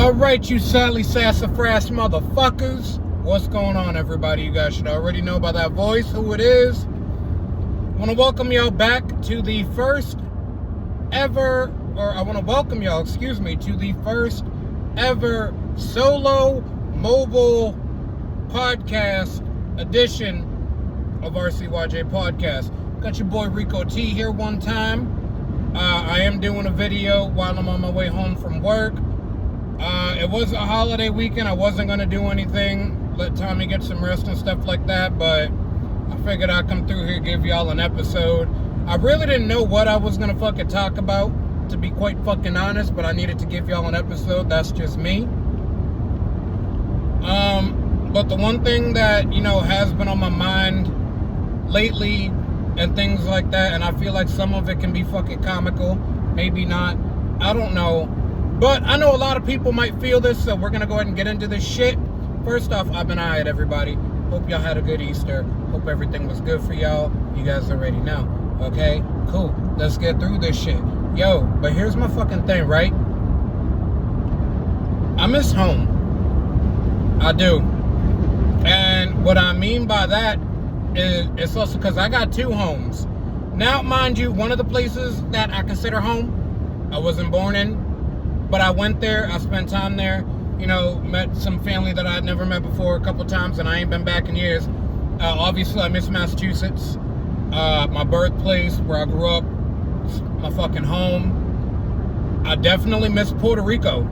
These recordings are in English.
Alright, you Sally Sassafras motherfuckers. What's going on, everybody? You guys should already know by that voice who it is. I want to welcome y'all back to the first ever solo mobile podcast edition of RCYJ Podcast. Got your boy Rico T here one time. I am doing a video while I'm on my way home from work. It was a holiday weekend. I wasn't going to do anything, let Tommy get some rest and stuff like that, but I figured I'd come through here, give y'all an episode. I really didn't know what I was going to fucking talk about, to be quite fucking honest, but I needed to give y'all an episode. That's just me. But the one thing that, has been on my mind lately and things like that, and I feel like some of it can be fucking comical, maybe not, I don't know. But I know a lot of people might feel this, so we're going to go ahead and get into this shit. First off, I've been alright, everybody. Hope y'all had a good Easter. Hope everything was good for y'all. You guys already know. Okay? Cool. Let's get through this shit. Yo, but here's my fucking thing, right? I miss home. I do. And what I mean by that is it's also because I got two homes. Now, mind you, one of the places that I consider home, I wasn't born in. But I went there, I spent time there, met some family that I'd never met before a couple times, and I ain't been back in years. Obviously, I miss Massachusetts, my birthplace, where I grew up, my fucking home. I definitely miss Puerto Rico.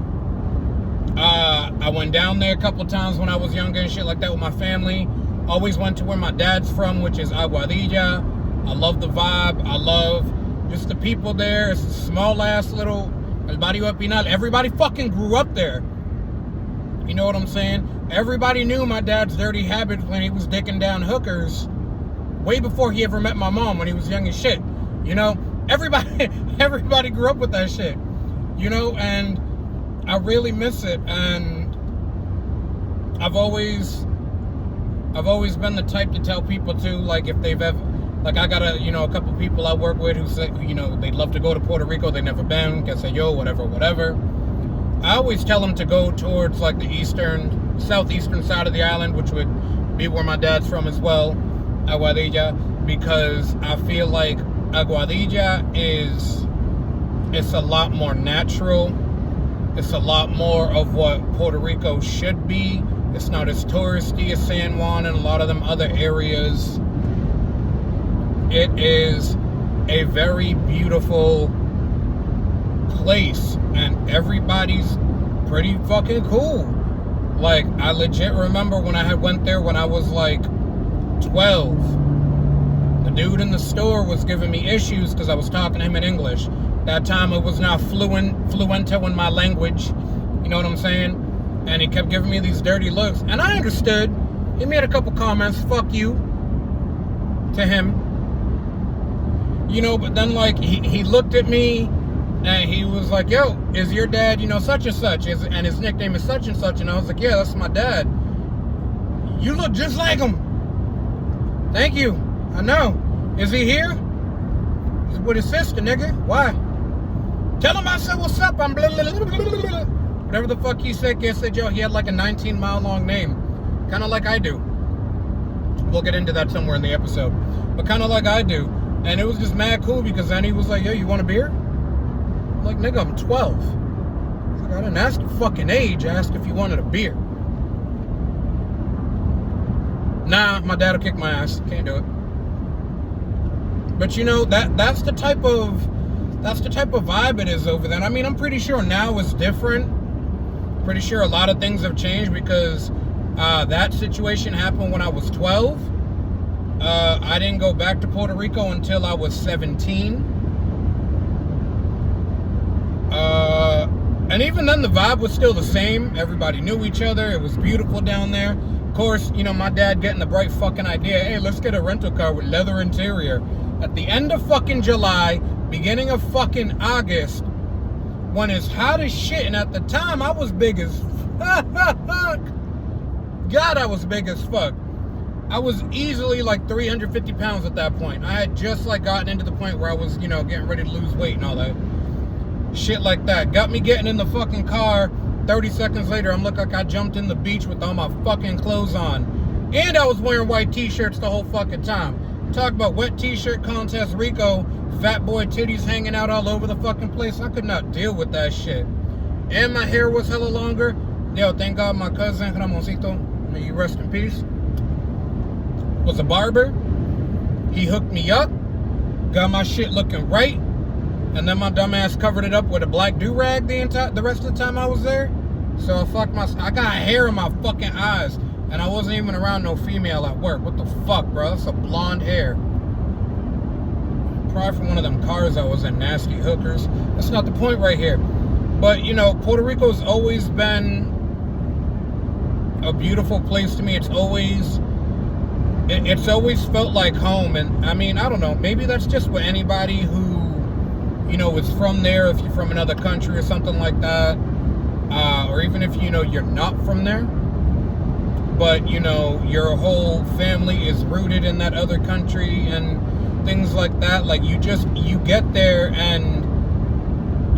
I went down there a couple times when I was younger and shit like that with my family. Always went to where my dad's from, which is Aguadilla. I love the vibe. I love just the people there. It's a small-ass little... Everybody fucking grew up there. You know what I'm saying? Everybody knew my dad's dirty habits when he was dicking down hookers way before he ever met my mom when he was young as shit. Everybody grew up with that shit. And I really miss it. And I've always been the type to tell people to, like, if they've ever... Like, I got a couple people I work with who say, they'd love to go to Puerto Rico. They've never been. Can say, yo, whatever. I always tell them to go towards, like, the southeastern side of the island, which would be where my dad's from as well, Aguadilla, because I feel like Aguadilla it's a lot more natural. It's a lot more of what Puerto Rico should be. It's not as touristy as San Juan and a lot of them other areas. It is a very beautiful place, and everybody's pretty fucking cool. Like, I legit remember when I had went there when I was like 12. The dude in the store was giving me issues because I was talking to him in English. That time I was not fluento in my language. You know what I'm saying? And he kept giving me these dirty looks. And I understood. He made a couple comments, fuck you, to him. But then, like, he looked at me, and he was like, yo, is your dad, such and such, and his nickname is such and such, and I was like, yeah, that's my dad. You look just like him. Thank you. I know. Is he here? He's with his sister, nigga. Why? Tell him I said, what's up? I'm blah, blah, blah, blah, blah, blah. Whatever the fuck he said, yo, he had like a 19-mile-long name. Kind of like I do. We'll get into that somewhere in the episode. But kind of like I do. And it was just mad cool because then he was like, yo, you want a beer? I'm like, nigga, I'm 12. I like, I didn't ask your fucking age. I asked if you wanted a beer. Nah, my dad will kick my ass. Can't do it. But that's the type of vibe it is over there. I mean, I'm pretty sure now it's different. Pretty sure a lot of things have changed because that situation happened when I was 12. I didn't go back to Puerto Rico until I was 17. And even then, the vibe was still the same. Everybody knew each other. It was beautiful down there. Of course, my dad getting the bright fucking idea, hey, let's get a rental car with leather interior. At the end of fucking July, beginning of fucking August, when it's hot as shit, and at the time, I was big as fuck. God, I was big as fuck. I was easily like 350 pounds at that point. I had just like gotten into the point where I was, getting ready to lose weight and all that. Shit like that. Got me getting in the fucking car 30 seconds later, I'm looking like I jumped in the beach with all my fucking clothes on. And I was wearing white t-shirts the whole fucking time. Talk about wet t-shirt contest, Rico, fat boy titties hanging out all over the fucking place. I could not deal with that shit. And my hair was hella longer. Yo, thank God my cousin, Ramoncito, may you rest in peace, was a barber. He hooked me up, got my shit looking right, and then my dumb ass covered it up with a black do-rag the rest of the time I was there. So I got hair in my fucking eyes, and I wasn't even around no female at work. What the fuck, bro? That's a blonde hair. Probably from one of them cars I was in, nasty hookers. That's not the point right here. But, you know, Puerto Rico's always been a beautiful place to me. It's always felt like home. And I mean, I don't know, maybe that's just what anybody who, you know, is from there, if you're from another country or something like that, or even if, you know, you're not from there, but, you know, your whole family is rooted in that other country and things like that. Like, you get there and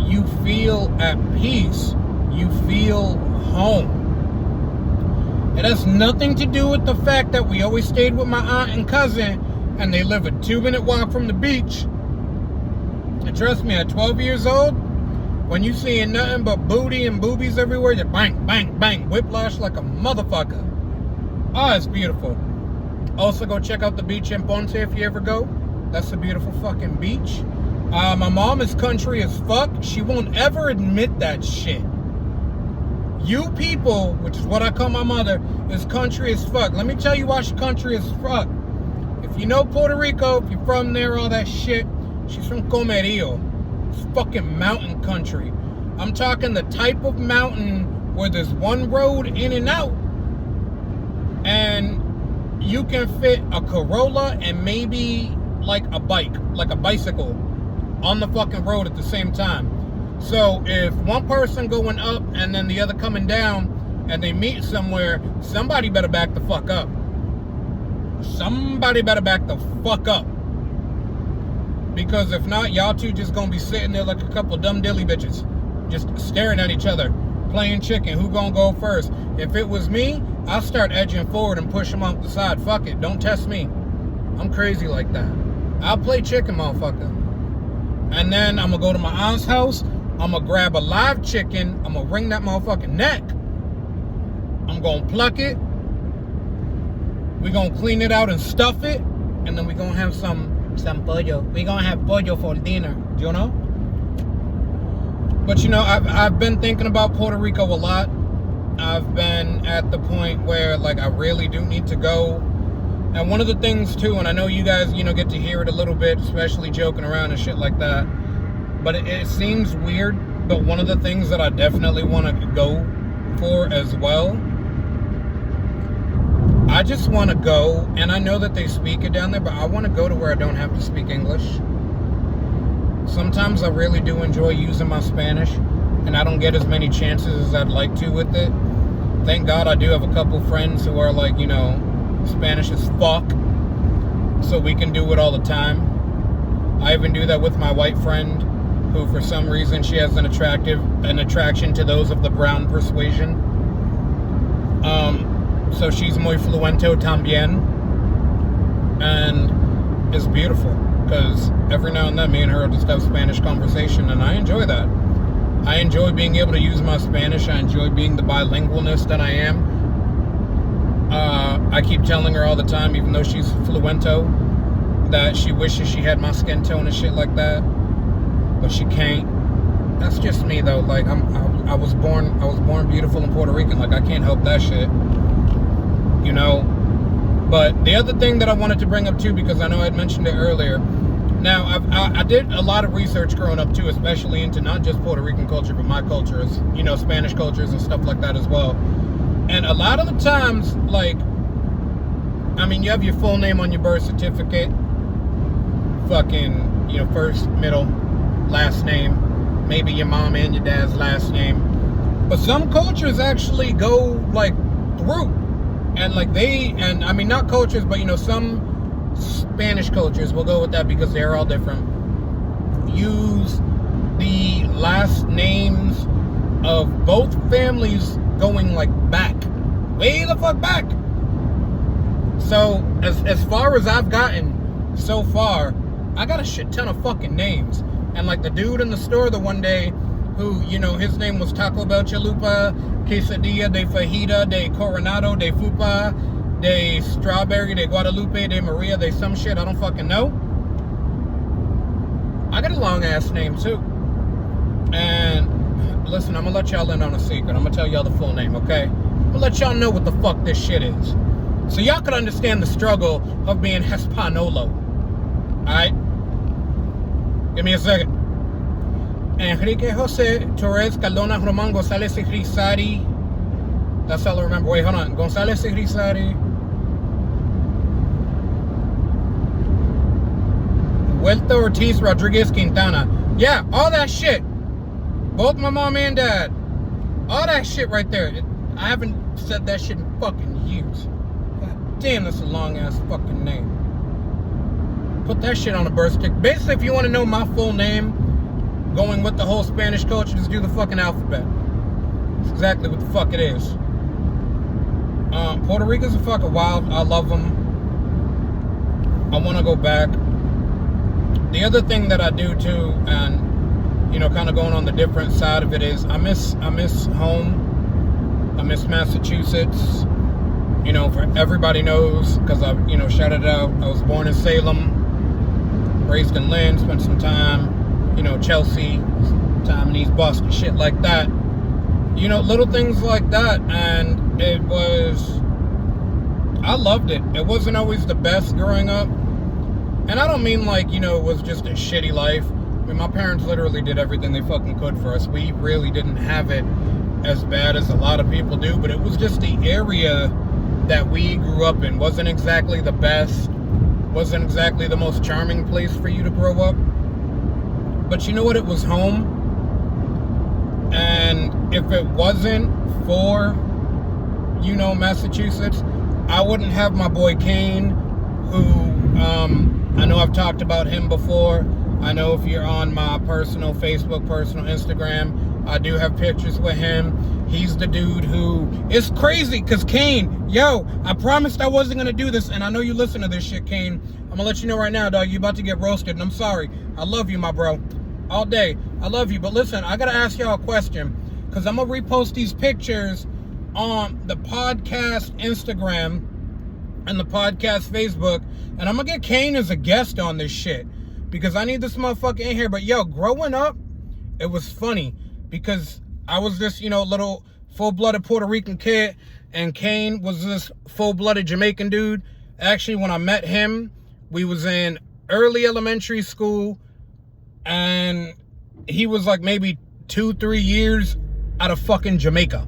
you feel at peace. You feel home. It has nothing to do with the fact that we always stayed with my aunt and cousin and they live a 2-minute walk from the beach. And trust me, at 12 years old, when you seeing nothing but booty and boobies everywhere, you bang, bang, bang, whiplash like a motherfucker. Oh, it's beautiful. Also, go check out the beach in Ponce if you ever go. That's a beautiful fucking beach. My mom is country as fuck. She won't ever admit that shit. You people, which is what I call my mother, is country as fuck. Let me tell you why she's country as fuck. If you know Puerto Rico, if you're from there, all that shit, she's from Comerío. It's fucking mountain country. I'm talking the type of mountain where there's one road in and out, and you can fit a Corolla and maybe like a bike, like a bicycle, on the fucking road at the same time. So if one person going up and then the other coming down and they meet somewhere, somebody better back the fuck up. Somebody better back the fuck up. Because if not, y'all two just gonna be sitting there like a couple dumb dilly bitches, just staring at each other, playing chicken. Who gonna go first? If it was me, I'll start edging forward and push them off the side. Fuck it, don't test me. I'm crazy like that. I'll play chicken, motherfucker. And then I'm gonna go to my aunt's house. I'm gonna grab a live chicken. I'm gonna wring that motherfucking neck. I'm gonna pluck it. We're gonna clean it out and stuff it. And then we're gonna have some pollo. We're gonna have pollo for dinner. Do you know? But you know, I've been thinking about Puerto Rico a lot. I've been at the point where, like, I really do need to go. And one of the things too, and I know you guys, you know, get to hear it a little bit, especially joking around and shit like that, but it seems weird, but one of the things that I definitely want to go for as well, I just want to go, and I know that they speak it down there, but I want to go to where I don't have to speak English. Sometimes I really do enjoy using my Spanish, and I don't get as many chances as I'd like to with it. Thank God I do have a couple friends who are, like, you know, Spanish as fuck, so we can do it all the time. I even do that with my white friend, who for some reason she has an attraction to those of the brown persuasion. So she's muy fluento también, and it's beautiful because every now and then me and her will just have Spanish conversation, and I enjoy that. I enjoy being able to use my Spanish. I enjoy being the bilingualness that I am. I keep telling her all the time, even though she's fluento, that she wishes she had my skin tone and shit like that, but she can't. That's just me though. Like, I was born beautiful and Puerto Rican. Like, I can't help that shit, you know. But the other thing that I wanted to bring up too, because I know I had mentioned it earlier. Now, I did a lot of research growing up too, especially into not just Puerto Rican culture, but my cultures, you know, Spanish cultures and stuff like that as well. And a lot of the times, like, I mean, you have your full name on your birth certificate, fucking, you know, first, middle, last name, maybe your mom and your dad's last name. But some cultures actually go, like, through. And, like, I mean, not cultures, but, you know, some Spanish cultures, will go with that because they're all different, use the last names of both families going like back, way the fuck back. So as far as I've gotten so far, I got a shit ton of fucking names. And like the dude in the store the one day, who, you know, his name was Taco Bell Chalupa, Quesadilla de Fajita, de Coronado, de Fupa, de Strawberry, de Guadalupe, de Maria, de some shit, I don't fucking know. I got a long ass name too. And listen, I'm gonna let y'all in on a secret. I'm gonna tell y'all the full name, okay? I'm gonna let y'all know what the fuck this shit is, so y'all can understand the struggle of being Hispanolo. Alright? Give me a second. Enrique Jose Torres Cardona Roman Gonzalez Igrizari. That's all I remember. Wait, hold on. Gonzalez Igrizari. Huerta Ortiz Rodriguez Quintana. Yeah, all that shit. Both my mom and dad. All that shit right there. I haven't said that shit in fucking years. God damn, that's a long ass fucking name. Put that shit on a birth certificate. Basically, if you want to know my full name, going with the whole Spanish culture, just do the fucking alphabet. That's exactly what the fuck it is. Puerto Rico's a fucking wild. I love them. I want to go back. The other thing that I do too, and you know, kind of going on the different side of it, is I miss home. I miss Massachusetts. You know, for everybody knows, because I, you know, shouted it out. I was born in Salem, raised in Lynn, spent some time, you know, Chelsea, time in East Boston, shit like that. You know, little things like that, and it was, I loved it. It wasn't always the best growing up, and I don't mean like, you know, it was just a shitty life. I mean, my parents literally did everything they fucking could for us. We really didn't have it as bad as a lot of people do, but it was just the area that we grew up in wasn't exactly the best, wasn't exactly the most charming place for you to grow up. But you know what? It was home. And if it wasn't for, you know, Massachusetts, I wouldn't have my boy Kane, who, I know I've talked about him before. I know if you're on my personal Facebook, personal Instagram, I do have pictures with him. He's the dude who is crazy, because Kane, yo, I promised I wasn't going to do this, and I know you listen to this shit, Kane. I'm going to let you know right now, dog, you about to get roasted, and I'm sorry. I love you, my bro. All day. I love you. But listen, I got to ask y'all a question, because I'm going to repost these pictures on the podcast Instagram and the podcast Facebook, and I'm going to get Kane as a guest on this shit, because I need this motherfucker in here. But yo, growing up, it was funny, because I was this, you know, little full-blooded Puerto Rican kid, and Kane was this full-blooded Jamaican dude. Actually, when I met him, we was in early elementary school, and he was like maybe 2-3 years out of fucking Jamaica.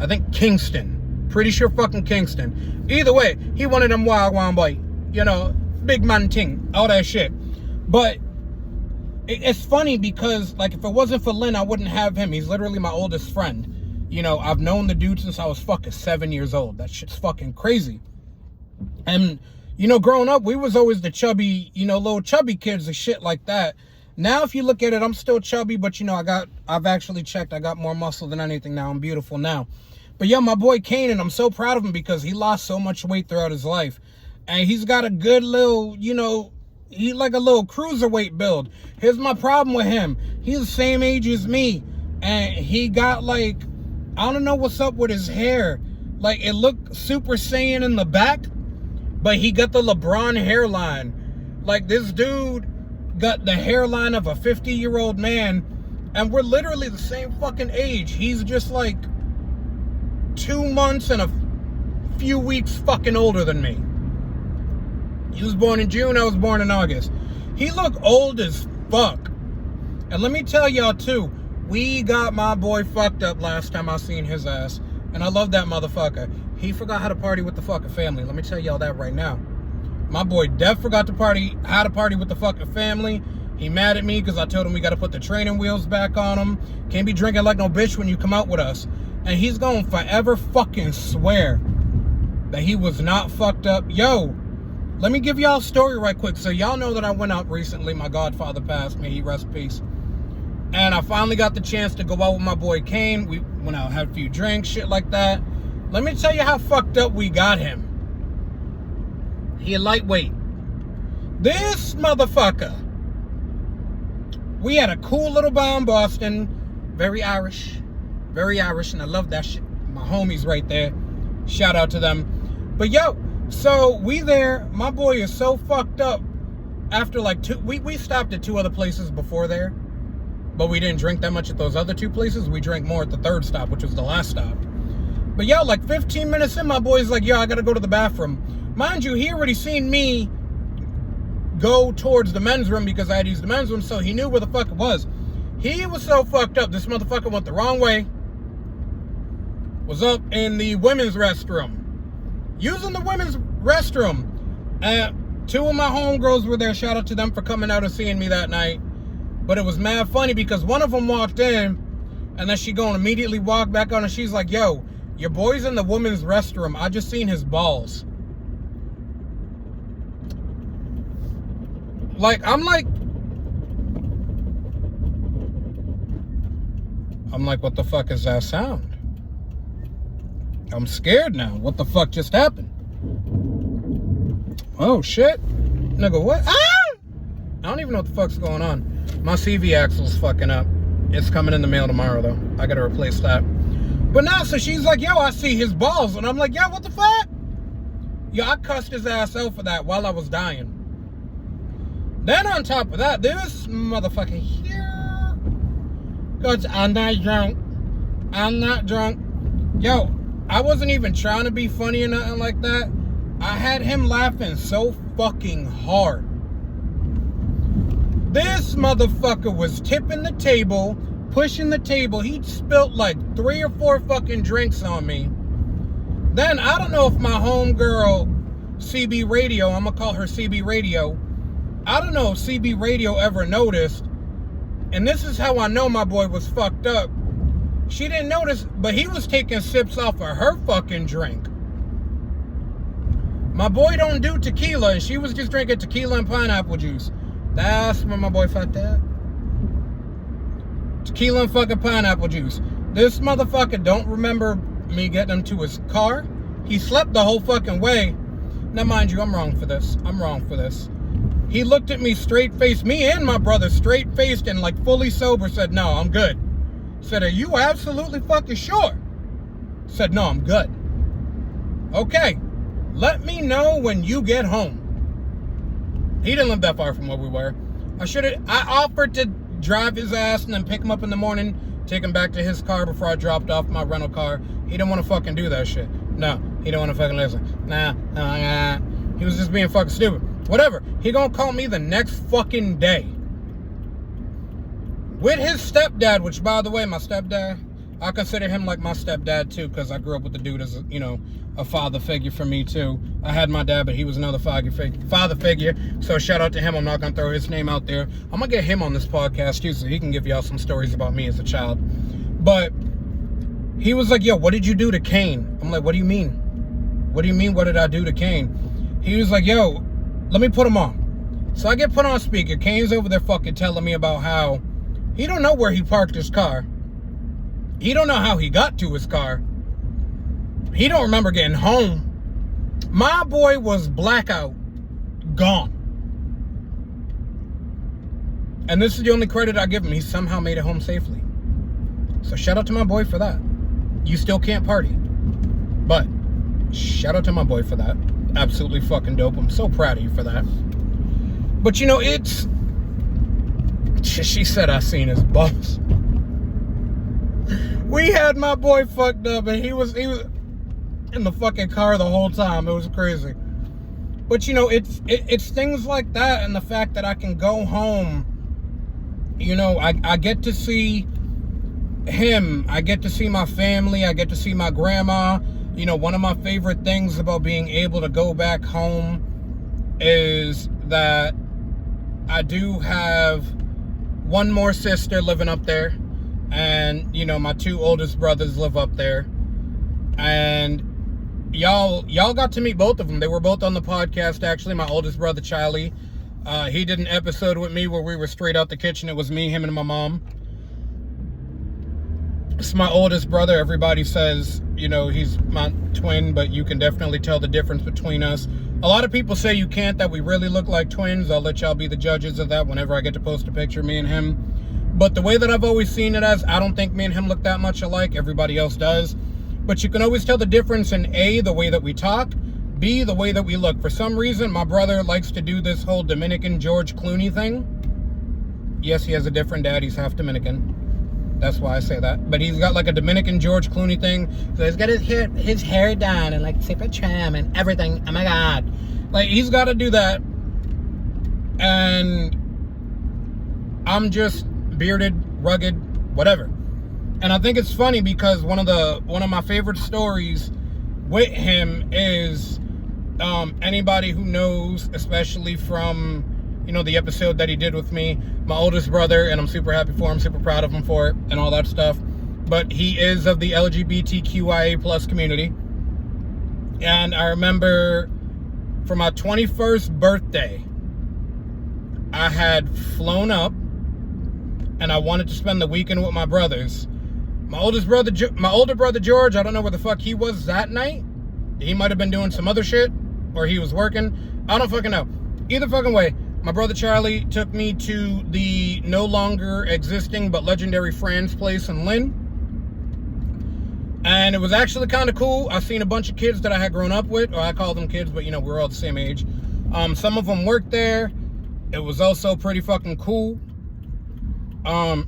I think Kingston. Pretty sure fucking Kingston. Either way, he one of them wild boy. You know, big man ting. All that shit. But it's funny because, like, if it wasn't for Lynn, I wouldn't have him. He's literally my oldest friend. You know, I've known the dude since I was fucking 7 years old. That shit's fucking crazy. And, you know, growing up, we was always the chubby, you know, little chubby kids and shit like that. Now, if you look at it, I'm still chubby, but, you know, I've actually checked. I got more muscle than anything now. I'm beautiful now. But, yeah, my boy Kane, and I'm so proud of him because he lost so much weight throughout his life. And he's got a good little, you know, he's like a little cruiserweight build. Here's my problem with him. He's the same age as me. And he got, like, I don't know what's up with his hair. Like, it looked Super Saiyan in the back, but he got the LeBron hairline. Like, this dude got the hairline of a 50-year-old man, and we're literally the same fucking age. He's just, like, 2 months and a few weeks fucking older than me. He was born in June, I was born in August. He looked old as fuck. And let me tell y'all too, we got my boy fucked up last time I seen his ass. And I love that motherfucker. He forgot how to party with the fucking family. Let me tell y'all that right now. My boy Dev forgot to how to party with the fucking family. He mad at me because I told him we got to put the training wheels back on him. Can't be drinking like no bitch when you come out with us. And he's going to forever fucking swear that he was not fucked up. Yo, let me give y'all a story right quick. So y'all know that I went out recently. My godfather passed. May he rest in peace. And I finally got the chance to go out with my boy Kane. We went out, had a few drinks, shit like that. Let me tell you how fucked up we got him. He a lightweight. This motherfucker. We had a cool little bar in Boston. Very Irish. Very Irish, and I love that shit. My homies right there. Shout out to them. But yo, so we there. My boy is so fucked up. After like we stopped at 2 other places before there. But we didn't drink that much at those other 2 places. We drank more at the 3rd stop, which was the last stop. But yo, like 15 minutes in, my boy's like, yo, I gotta go to the bathroom. Mind you, he already seen me go towards the men's room because I had used the men's room, so he knew where the fuck it was. He was so fucked up, this motherfucker went the wrong way. Was up in the women's restroom. Using the women's restroom. 2 of my homegirls were there. Shout out to them for coming out and seeing me that night. But it was mad funny because one of them walked in, and then she gonna immediately walk back on, and she's like, yo, your boy's in the women's restroom. I just seen his balls. Like, I'm like, what the fuck is that sound? I'm scared now. What the fuck just happened? Oh, shit. Nigga, what? Ah! I don't even know what the fuck's going on. My CV axle's fucking up. It's coming in the mail tomorrow, though. I gotta replace that. But now, so she's like, yo, I see his balls. And I'm like, yo, what the fuck? Yo, I cussed his ass out for that while I was dying. Then on top of that, this motherfucker here goes, I'm not drunk. I'm not drunk. Yo, I wasn't even trying to be funny or nothing like that. I had him laughing so fucking hard. This motherfucker was tipping the table, pushing the table. He spilt like 3 or 4 fucking drinks on me. Then, I don't know if my homegirl, CB Radio, I'm gonna call her CB Radio, I don't know if CB Radio ever noticed, and this is how I know my boy was fucked up. She didn't notice, but he was taking sips off of her fucking drink. My boy don't do tequila, and she was just drinking tequila and pineapple juice. That's when my boy fucked up. Tequila and fucking pineapple juice. This motherfucker don't remember me getting him to his car. He slept the whole fucking way. Now, mind you, I'm wrong for this. I'm wrong for this. He looked at me straight-faced, me and my brother straight-faced and like fully sober, said, no, I'm good. Said, are you absolutely fucking sure? Said, no, I'm good. Okay, let me know when you get home. He didn't live that far from where we were. I offered to drive his ass and then pick him up in the morning, take him back to his car before I dropped off my rental car. He didn't want to fucking do that shit. No, he didn't want to fucking listen. Nah. He was just being fucking stupid. Whatever. He gonna call me the next fucking day. With his stepdad, which, by the way, my stepdad, I consider him like my stepdad, too, because I grew up with the dude as, a father figure for me, too. I had my dad, but he was another father figure. So shout out to him. I'm not going to throw his name out there. I'm going to get him on this podcast, too, so he can give y'all some stories about me as a child. But he was like, yo, what did you do to Kane? I'm like, what do you mean? What do you mean, what did I do to Kane? He was like, yo, let me put him on. So I get put on speaker. Kane's over there fucking telling me about how he don't know where he parked his car. He don't know how he got to his car. He don't remember getting home. My boy was blackout. Gone. And this is the only credit I give him. He somehow made it home safely. So shout out to my boy for that. You still can't party. But shout out to my boy for that. Absolutely fucking dope. I'm so proud of you for that. But it's... She said I seen his balls. We had my boy fucked up, and he was in the fucking car the whole time. It was crazy. But it's things like that, and the fact that I can go home. I get to see him. I get to see my family. I get to see my grandma. One of my favorite things about being able to go back home is that I do have one more sister living up there. And, my 2 oldest brothers live up there. And y'all got to meet both of them. They were both on the podcast, actually. My oldest brother, Charlie, he did an episode with me where we were straight out the kitchen. It was me, him, and my mom. It's my oldest brother. Everybody says, he's my twin, but you can definitely tell the difference between us. A lot of people say you can't, that we really look like twins. I'll let y'all be the judges of that whenever I get to post a picture of me and him. But the way that I've always seen it as, I don't think me and him look that much alike. Everybody else does. But you can always tell the difference in A, the way that we talk, B, the way that we look. For some reason, my brother likes to do this whole Dominican George Clooney thing. Yes, he has a different dad. He's half Dominican. That's why I say that. But he's got like a Dominican George Clooney thing. So he's got his hair down and like super trim and everything. Oh my God. Like, he's got to do that. And I'm just bearded, rugged, whatever. And I think it's funny because one of my favorite stories with him is anybody who knows, especially from the episode that he did with me, my oldest brother, and I'm super happy for him, super proud of him for it, and all that stuff. But he is of the LGBTQIA plus community. And I remember for my 21st birthday, I had flown up, and I wanted to spend the weekend with my brothers. My older brother George, I don't know where the fuck he was that night. He might have been doing some other shit, or he was working. I don't fucking know. Either fucking way, my brother Charlie took me to the no longer existing but legendary Fran's place in Lynn. And it was actually kind of cool. I seen a bunch of kids that I had grown up with, or I call them kids, but we're all the same age. Some of them worked there. It was also pretty fucking cool.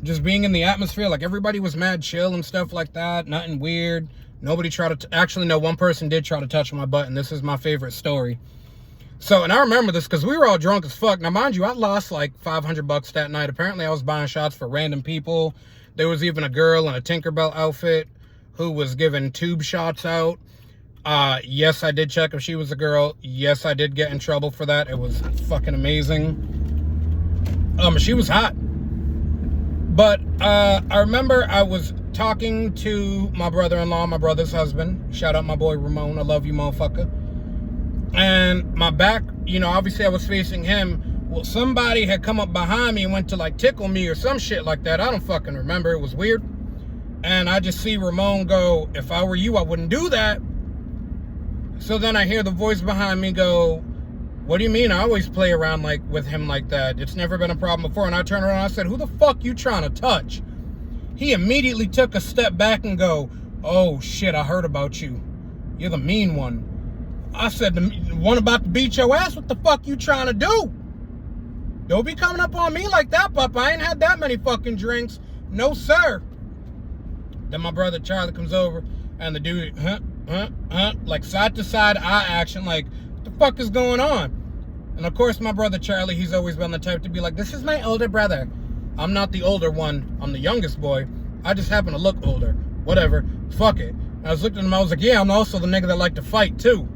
Just being in the atmosphere, like everybody was mad chill and stuff like that. Nothing weird. Nobody tried to, actually no, one person did try to touch my butt, and this is my favorite story. So, and I remember this because we were all drunk as fuck. Now, mind you, I lost like $500 that night. Apparently, I was buying shots for random people. There was even a girl in a Tinkerbell outfit who was giving tube shots out. Yes, I did check if she was a girl. Yes, I did get in trouble for that. It was fucking amazing. She was hot. But I remember I was talking to my brother-in-law, my brother's husband. Shout out my boy Ramon. I love you, motherfucker. And my back, obviously I was facing him. Well, somebody had come up behind me and went to like tickle me or some shit like that. I don't fucking remember. It was weird. And I just see Ramon go, if I were you, I wouldn't do that. So then I hear the voice behind me go, what do you mean? I always play around like with him like that. It's never been a problem before. And I turned around and I said, who the fuck you trying to touch? He immediately took a step back and go, oh shit, I heard about you. You're the mean one. I said, the one about to beat your ass? What the fuck you trying to do? Don't be coming up on me like that, Papa. I ain't had that many fucking drinks. No, sir. Then my brother Charlie comes over, and the dude, like side to side eye action, like, what the fuck is going on? And of course, my brother Charlie, he's always been the type to be like, this is my older brother. I'm not the older one. I'm the youngest boy. I just happen to look older. Whatever. Fuck it. And I was looking at him, I was like, yeah, I'm also the nigga that like to fight, too.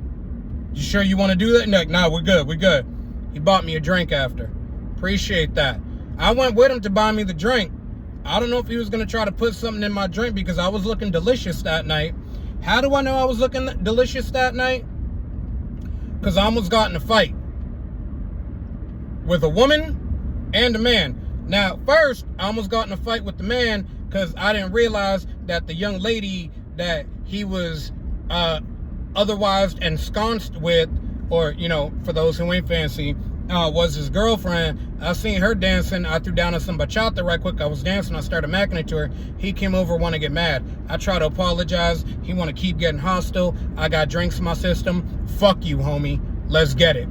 You sure you want to do that? And like, nah, we're good. He bought me a drink after. Appreciate that. I went with him to buy me the drink. I don't know if he was going to try to put something in my drink because I was looking delicious that night. How do I know I was looking delicious that night? Because I almost got in a fight with a woman and a man. Now, first, I almost got in a fight with the man because I didn't realize that the young lady that he was otherwise ensconced with, or, for those who ain't fancy, was his girlfriend. I seen her dancing. I threw down on some bachata right quick. I was dancing. I started macking it to her. He came over, want to get mad. I try to apologize. He want to keep getting hostile. I got drinks in my system. Fuck you, homie. Let's get it.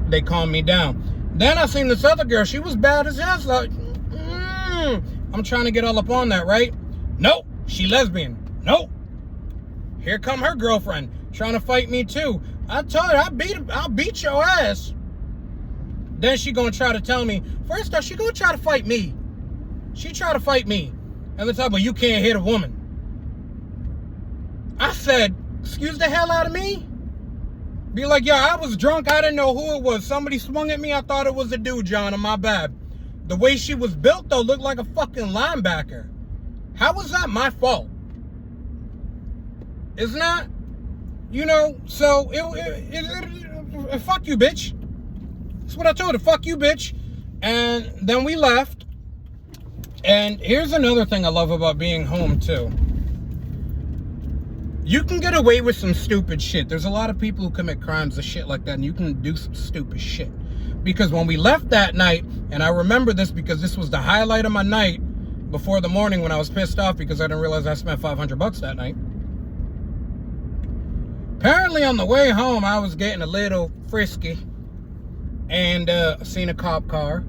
They calmed me down. Then I seen this other girl. She was bad as hell. Like, I'm trying to get all up on that, right? Nope. She lesbian. Nope. Here come her girlfriend trying to fight me too. I told her I'll beat your ass. Then she gonna try to tell me, first off, she gonna try to fight me. She try to fight me. And then talk about you can't hit a woman. I said, excuse the hell out of me? Be like, yeah, I was drunk. I didn't know who it was. Somebody swung at me. I thought it was a dude, John. My bad. The way she was built, though, looked like a fucking linebacker. How was that my fault? It's not, so fuck you, bitch. That's what I told her, fuck you, bitch. And then we left. And here's another thing I love about being home, too. You can get away with some stupid shit. There's a lot of people who commit crimes and shit like that, and you can do some stupid shit. Because when we left that night, and I remember this because this was the highlight of my night before the morning when I was pissed off because I didn't realize I spent $500 that night. Apparently on the way home, I was getting a little frisky and seen a cop car.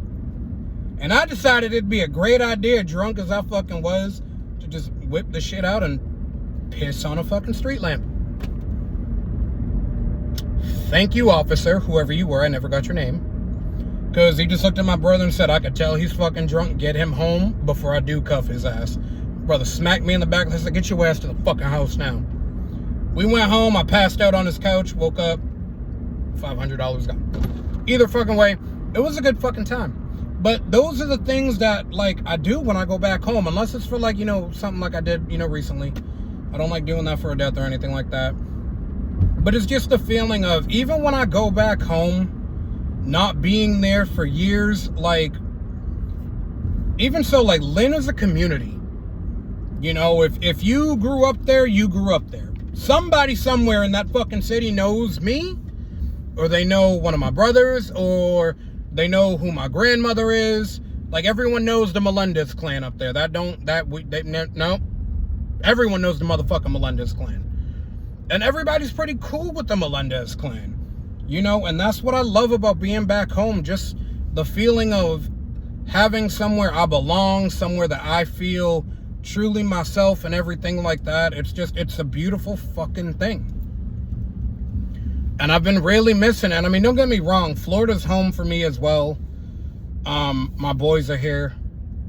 And I decided it'd be a great idea, drunk as I fucking was, to just whip the shit out and piss on a fucking street lamp. Thank you, officer, whoever you were. I never got your name. Because he just looked at my brother and said, I could tell he's fucking drunk. Get him home before I do cuff his ass. Brother smacked me in the back and said, get your ass to the fucking house now. We went home. I passed out on his couch. Woke up. $500 gone. Either fucking way, it was a good fucking time. But those are the things that, like, I do when I go back home. Unless it's for, like, you know, something like I did, you know, recently. I don't like doing that for a death or anything like that. But it's just the feeling of, even when I go back home, not being there for years, like, even so, like, Lynn is a community. You know, if you grew up there, you grew up there. Somebody somewhere in that fucking city knows me, or they know one of my brothers, or they know who my grandmother is. Like, everyone knows the Melendez clan up there. No. Everyone knows the motherfucking Melendez clan. And everybody's pretty cool with the Melendez clan. You know, and that's what I love about being back home. Just the feeling of having somewhere I belong, somewhere that I feel truly myself and everything like that. It's a beautiful fucking thing. And I've been really missing it. I mean, don't get me wrong. Florida's home for me as well. My boys are here.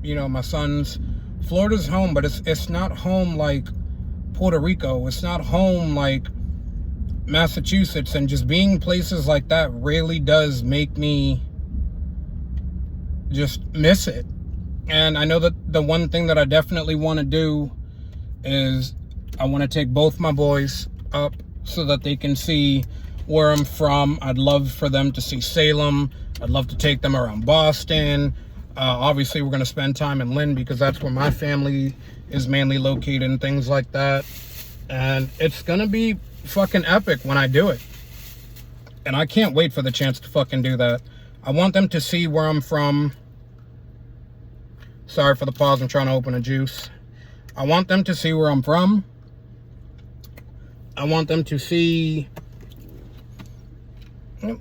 You know, my sons. Florida's home, but it's not home like Puerto Rico. It's not home like Massachusetts. And just being places like that really does make me just miss it. And I know that the one thing that I definitely want to do is I want to take both my boys up so that they can see where I'm from. I'd love for them to see Salem. I'd love to take them around Boston. Obviously, we're going to spend time in Lynn because that's where my family is mainly located and things like that. And it's going to be fucking epic when I do it. And I can't wait for the chance to fucking do that. I want them to see where I'm from. Sorry for the pause. I'm trying to open a juice. I want them to see where I'm from. I want them to see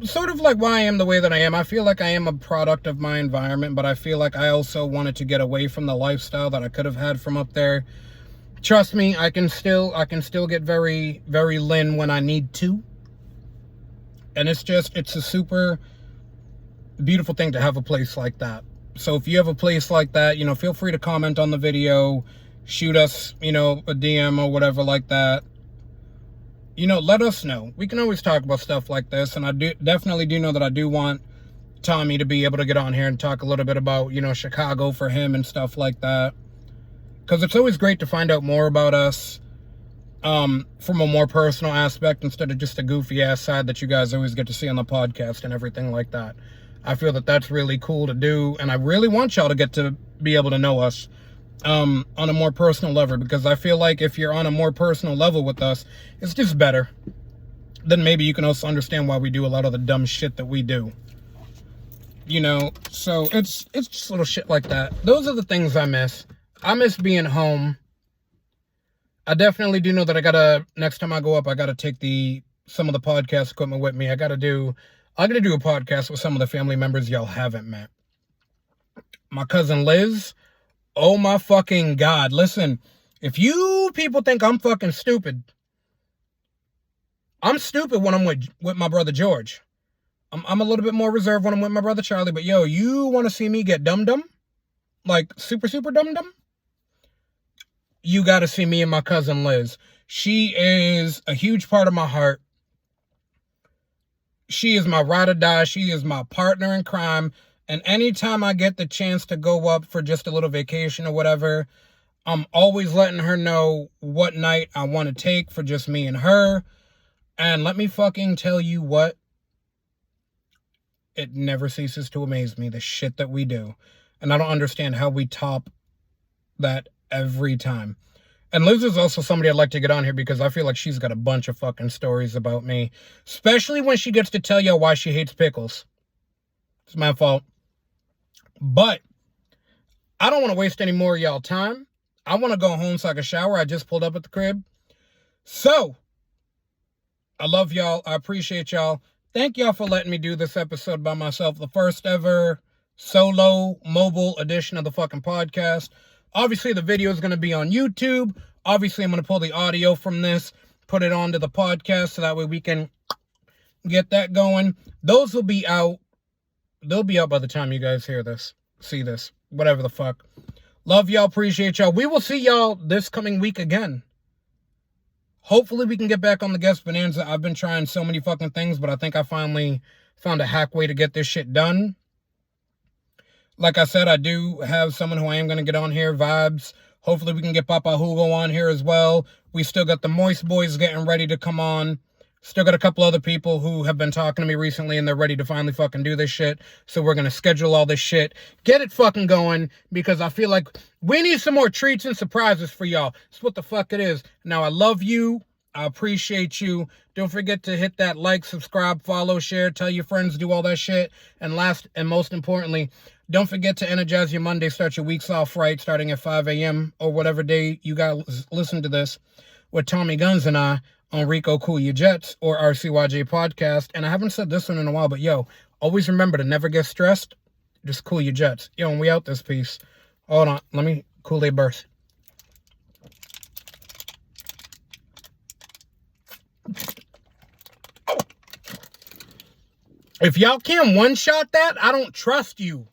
sort of like why I am the way that I am. I feel like I am a product of my environment, but I feel like I also wanted to get away from the lifestyle that I could have had from up there. Trust me, I can still get very, very Lynn when I need to. And it's a super beautiful thing to have a place like that. So if you have a place like that, you know, feel free to comment on the video, shoot us, you know, a DM or whatever like that. You know, let us know. We can always talk about stuff like this. And I definitely do know that I do want Tommy to be able to get on here and talk a little bit about, you know, Chicago for him and stuff like that. Because it's always great to find out more about us from a more personal aspect instead of just a goofy ass side that you guys always get to see on the podcast and everything like that. I feel that that's really cool to do, and I really want y'all to get to be able to know us on a more personal level, because I feel like if you're on a more personal level with us, it's just better. Then maybe you can also understand why we do a lot of the dumb shit that we do. You know, so it's just little shit like that. Those are the things I miss. I miss being home. I definitely do know that next time I go up, I gotta take some of the podcast equipment with me. I'm gonna do a podcast with some of the family members y'all haven't met. My cousin Liz, oh my fucking God. Listen, if you people think I'm fucking stupid, I'm stupid when I'm with my brother George. I'm a little bit more reserved when I'm with my brother Charlie, but yo, you want to see me get dum-dum? Like super, super dum-dum? You got to see me and my cousin Liz. She is a huge part of my heart. She is my ride or die. She is my partner in crime. And anytime I get the chance to go up for just a little vacation or whatever, I'm always letting her know what night I want to take for just me and her. And let me fucking tell you what, it never ceases to amaze me, the shit that we do. And I don't understand how we top that every time. And Liz is also somebody I'd like to get on here because I feel like she's got a bunch of fucking stories about me. Especially when she gets to tell y'all why she hates pickles. It's my fault. But I don't want to waste any more of y'all time. I want to go home so I can shower. I just pulled up at the crib. So, I love y'all. I appreciate y'all. Thank y'all for letting me do this episode by myself. The first ever solo mobile edition of the fucking podcast. Obviously, the video is going to be on YouTube. Obviously, I'm going to pull the audio from this, put it onto the podcast so that way we can get that going. Those will be out. They'll be out by the time you guys hear this, see this, whatever the fuck. Love y'all. Appreciate y'all. We will see y'all this coming week again. Hopefully we can get back on the guest bonanza. I've been trying so many fucking things, but I think I finally found a hack way to get this shit done. Like I said, I do have someone who I am going to get on here, Vibes. Hopefully we can get Papa Hugo on here as well. We still got the Moist Boys getting ready to come on. Still got a couple other people who have been talking to me recently and they're ready to finally fucking do this shit. So we're going to schedule all this shit. Get it fucking going because I feel like we need some more treats and surprises for y'all. That's what the fuck it is. Now, I love you. I appreciate you. Don't forget to hit that like, subscribe, follow, share, tell your friends, do all that shit. And last and most importantly, don't forget to energize your Monday. Start your weeks off right, starting at 5 a.m. or whatever day you guys listen to this with Tommy Guns and I on Rico Cool Your Jets or RCYJ Podcast. And I haven't said this one in a while, but yo, always remember to never get stressed. Just cool your jets. Yo, and we out this piece. Hold on. Let me cool a burst. If y'all can't one-shot that, I don't trust you.